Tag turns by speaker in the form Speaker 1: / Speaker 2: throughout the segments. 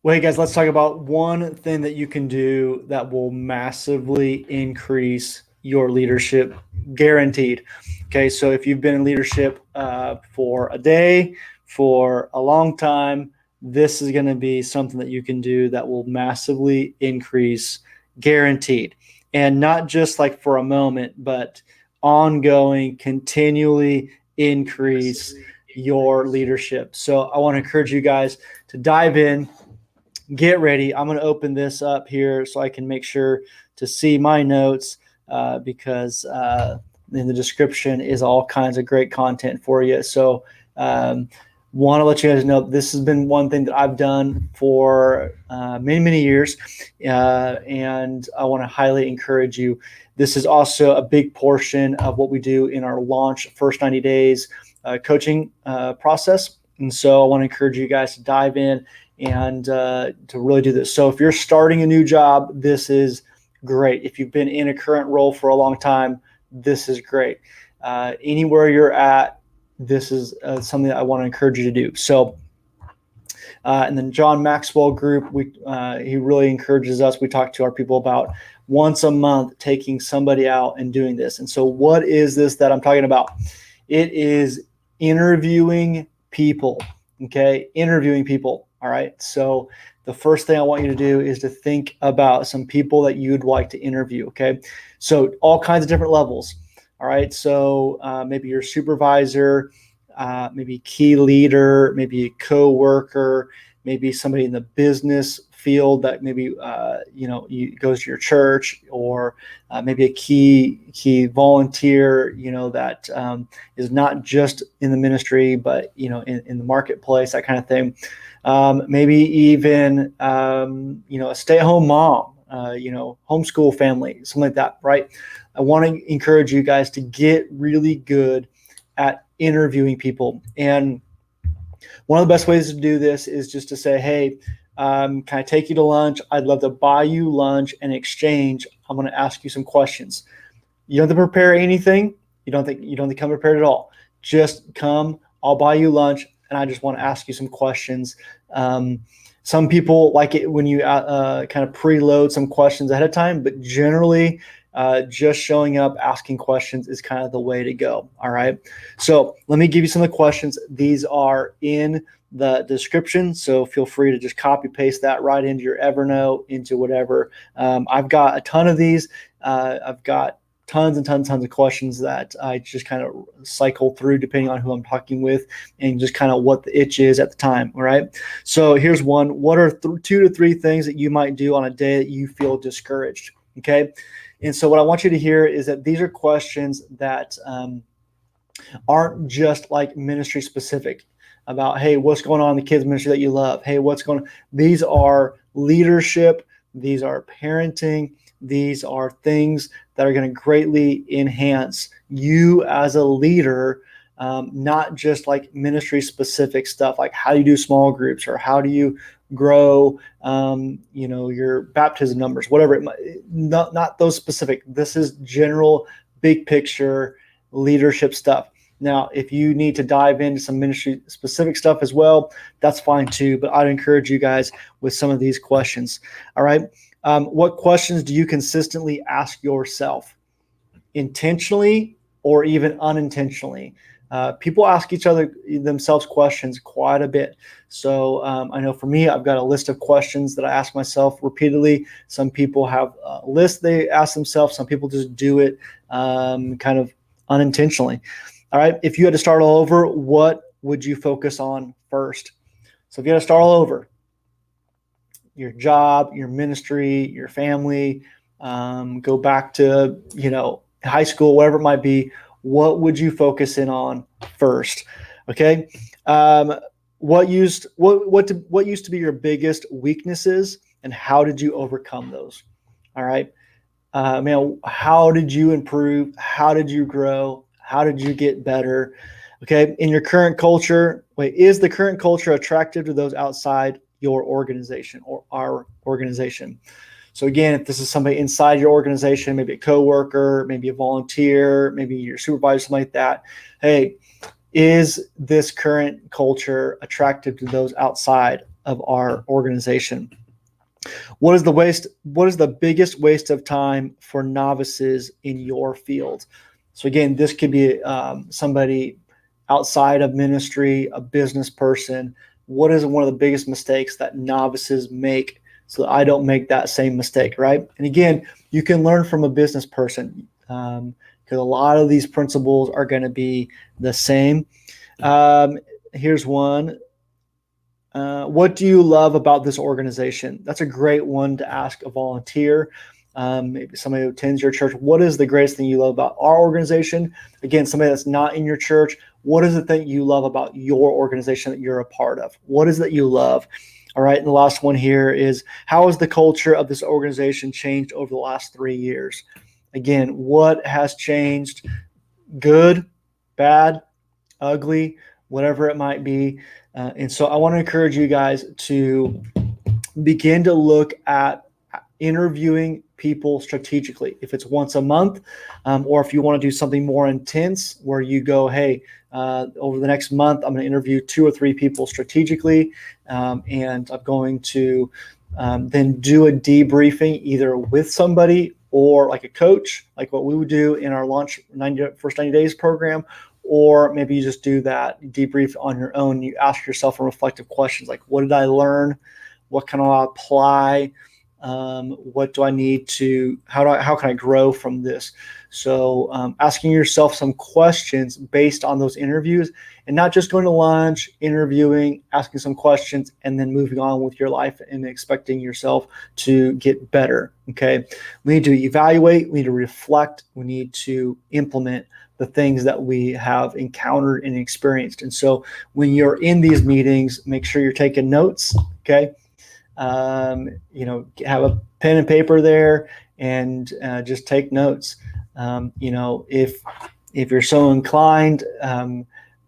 Speaker 1: Well, hey guys, let's talk about one thing that you can do that will massively increase your leadership, guaranteed. Okay, so if you've been in leadership for a day, for a long time, this is going to be something that you can do that will massively increase, guaranteed. And not just like for a moment, but ongoing, continually increase your leadership. So I want to encourage you guys to dive in, get ready. I'm going to open this up here so I can make sure to see my notes because in the description is all kinds of great content for you. So want to let you guys know this has been one thing that I've done for many years, and I want to highly encourage you. This is also a big portion of what we do in our launch first 90 days coaching process. And so I want to encourage you guys to dive in and to really do this. So if you're starting a new job, this is great. If you've been in a current role for a long time, this is great. Anywhere you're at, this is something that I want to encourage you to do. So, and then John Maxwell Group, he really encourages us. We talk to our people about once a month taking somebody out and doing this. And so what is this that I'm talking about? It is interviewing people, okay? Interviewing people, all right? So the first thing I want you to do is to think about some people that you'd like to interview, okay? So all kinds of different levels, all right? So maybe your supervisor, maybe key leader, maybe a co-worker, maybe somebody in the business field that maybe goes to your church, or maybe a key volunteer, that is not just in the ministry, but in the marketplace, that kind of thing. Maybe even a stay-at-home mom, homeschool family, something like that, right? I want to encourage you guys to get really good at interviewing people. And one of the best ways to do this is just to say, hey, can I take you to lunch? I'd love to buy you lunch. In exchange, I'm going to ask you some questions. You don't have to prepare anything. You don't have to come prepared at all. Just come. I'll buy you lunch, and I just want to ask you some questions. Some people like it when you kind of preload some questions ahead of time, but generally, just showing up, asking questions is kind of the way to go. All right. So let me give you some of the questions. These are in the description, so feel free to just copy paste that right into your Evernote, into whatever. I've got a ton of these. I've got tons of questions that I just kind of cycle through depending on who I'm talking with and just kind of what the itch is at the time. All right. So here's one. What are 2 to 3 things that you might do on a day that you feel discouraged? Okay. And so what I want you to hear is that these are questions that aren't just like ministry specific about, hey, what's going on in the kids ministry that you love? Hey, what's going on? These are leadership. These are parenting. These are things that are going to greatly enhance you as a leader, not just like ministry specific stuff, like how do you do small groups, or how do you grow, your baptism numbers, whatever it might, not those specific. This is general, big picture leadership stuff. Now, if you need to dive into some ministry specific stuff as well, that's fine too. But I'd encourage you guys with some of these questions. All right. What questions do you consistently ask yourself, intentionally or even unintentionally? People ask each other themselves questions quite a bit. So I know for me, I've got a list of questions that I ask myself repeatedly. Some people have a list they ask themselves. Some people just do it kind of unintentionally. All right. If you had to start all over, what would you focus on first? So if you had to start all over, your job, your ministry, your family, go back to, high school, whatever it might be, what would you focus in on first? Okay. What used to be your biggest weaknesses, and how did you overcome those? All right. How did you improve? How did you grow? How did you get better? Okay. In your current culture, is the current culture attractive to those outside your organization or our organization? So again, if this is somebody inside your organization, maybe a coworker, maybe a volunteer, maybe your supervisor, something like that. Hey, is this current culture attractive to those outside of our organization. What is the biggest waste of time for novices in your field? So again, this could be somebody outside of ministry, a business person. What is one of the biggest mistakes that novices make so that I don't make that same mistake, right? And again, you can learn from a business person because a lot of these principles are going to be the same. Here's one. What do you love about this organization? That's a great one to ask a volunteer, maybe somebody who attends your church. What is the greatest thing you love about our organization? Again, somebody that's not in your church. What is the thing you love about your organization that you're a part of? What is that you love? All right. And the last one here is, how has the culture of this organization changed over the last 3 years? Again, what has changed? Good, bad, ugly, whatever it might be. And so I want to encourage you guys to begin to look at interviewing people strategically. If it's once a month, or if you want to do something more intense where you go, hey, over the next month, I'm going to interview 2 or 3 people strategically, and I'm going to then do a debriefing either with somebody or like a coach, like what we would do in our first 90 days program, or maybe you just do that debrief on your own. You ask yourself some reflective questions like, what did I learn? What can I apply? What do I need to, how can I grow from this? So asking yourself some questions based on those interviews, and not just going to lunch, interviewing, asking some questions, and then moving on with your life and expecting yourself to get better. Okay. We need to evaluate, we need to reflect, we need to implement the things that we have encountered and experienced. And so when you're in these meetings, make sure you're taking notes. Okay. Have a pen and paper there and just take notes. If you're so inclined,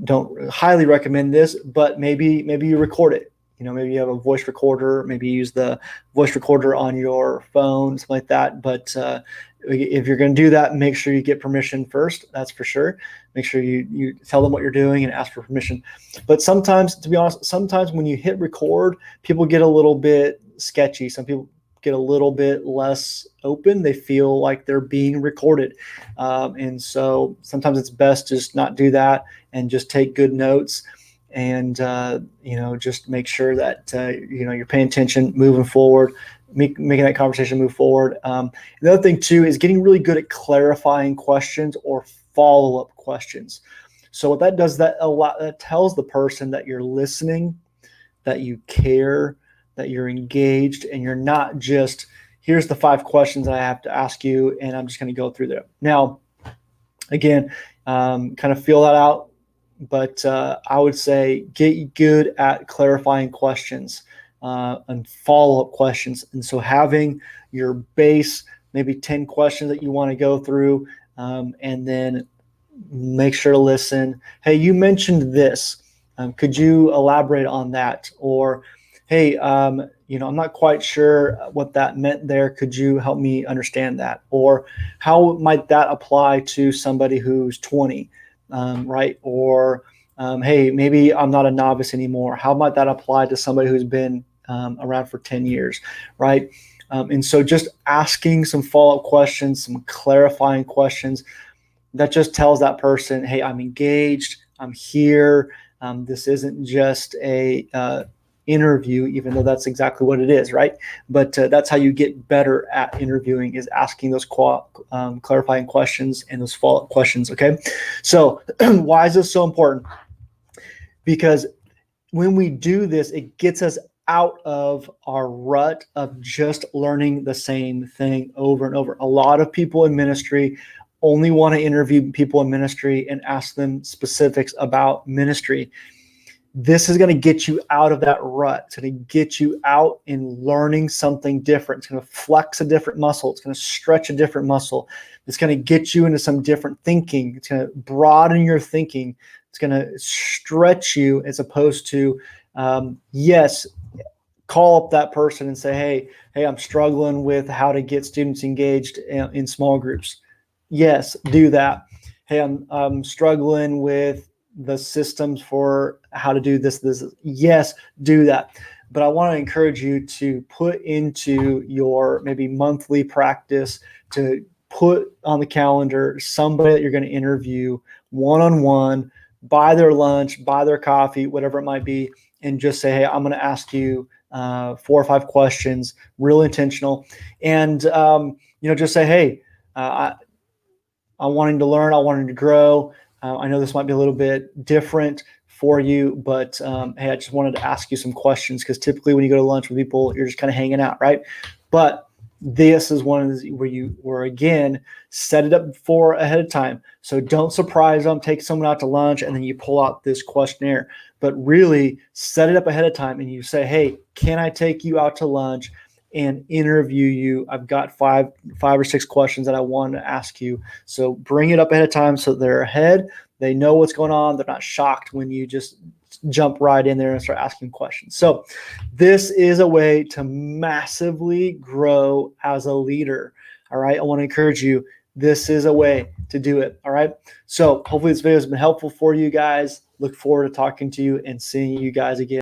Speaker 1: don't highly recommend this, but maybe you record it. Maybe you have a voice recorder, maybe use the voice recorder on your phone, something like that. But if you're going to do that, make sure you get permission first. That's for sure. Make sure you tell them what you're doing and ask for permission. But sometimes, to be honest, when you hit record, people get a little bit sketchy. Some people get a little bit less open. They feel like they're being recorded. And so sometimes it's best to just not do that and just take good notes and, just make sure that, you're paying attention, moving forward, making that conversation move forward. The other thing too is getting really good at clarifying questions or follow-up questions. So what that does, that tells the person that you're listening, that you care, that you're engaged, and you're not just, here's the 5 questions I have to ask you, and I'm just going to go through them. Now, again, kind of feel that out. But I would say get good at clarifying questions and follow-up questions. And so having your base, maybe 10 questions that you want to go through, and then make sure to listen. Hey, you mentioned this. Could you elaborate on that? Or, hey, I'm not quite sure what that meant there. Could you help me understand that? Or how might that apply to somebody who's 20? Right? Or, hey, maybe I'm not a novice anymore. How might that apply to somebody who's been around for 10 years, right? And so just asking some follow-up questions, some clarifying questions, that just tells that person, hey, I'm engaged, I'm here. This isn't just a interview, even though that's exactly what it is, right? But that's how you get better at interviewing, is asking those clarifying questions and those follow-up questions, okay? So why is this so important? Because when we do this, it gets us out of our rut of just learning the same thing over and over. A lot of people in ministry only want to interview people in ministry and ask them specifics about ministry. This is going to get you out of that rut. It's going to get you out in learning something different. It's going to flex a different muscle. It's going to stretch a different muscle. It's going to get you into some different thinking. It's going to broaden your thinking. It's going to stretch you, as opposed to, yes, call up that person and say, hey, I'm struggling with how to get students engaged in small groups. Yes, do that. Hey, I'm struggling with the systems for how to do this. Yes, do that. but I want to encourage you to put into your maybe monthly practice to put on the calendar somebody that you're going to interview one-on-one, buy their lunch, buy their coffee, whatever it might be, and just say, hey, I'm going to ask you 4 or 5 questions, real intentional. And, just say, hey, I'm wanting to learn, I'm wanting to grow. I know this might be a little bit different for you, but hey, I just wanted to ask you some questions, because typically when you go to lunch with people, you're just kind of hanging out, right? But this is one of those where again, set it up for ahead of time. So don't surprise them, take someone out to lunch, and then you pull out this questionnaire. But really set it up ahead of time, and you say, hey, can I take you out to lunch and interview you? I've got five or 6 questions that I want to ask you. So bring it up ahead of time so they're ahead. They know what's going on. They're not shocked when you just jump right in there and start asking questions. So this is a way to massively grow as a leader. All right. I want to encourage you. This is a way to do it. All right. So hopefully this video has been helpful for you guys. Look forward to talking to you and seeing you guys again.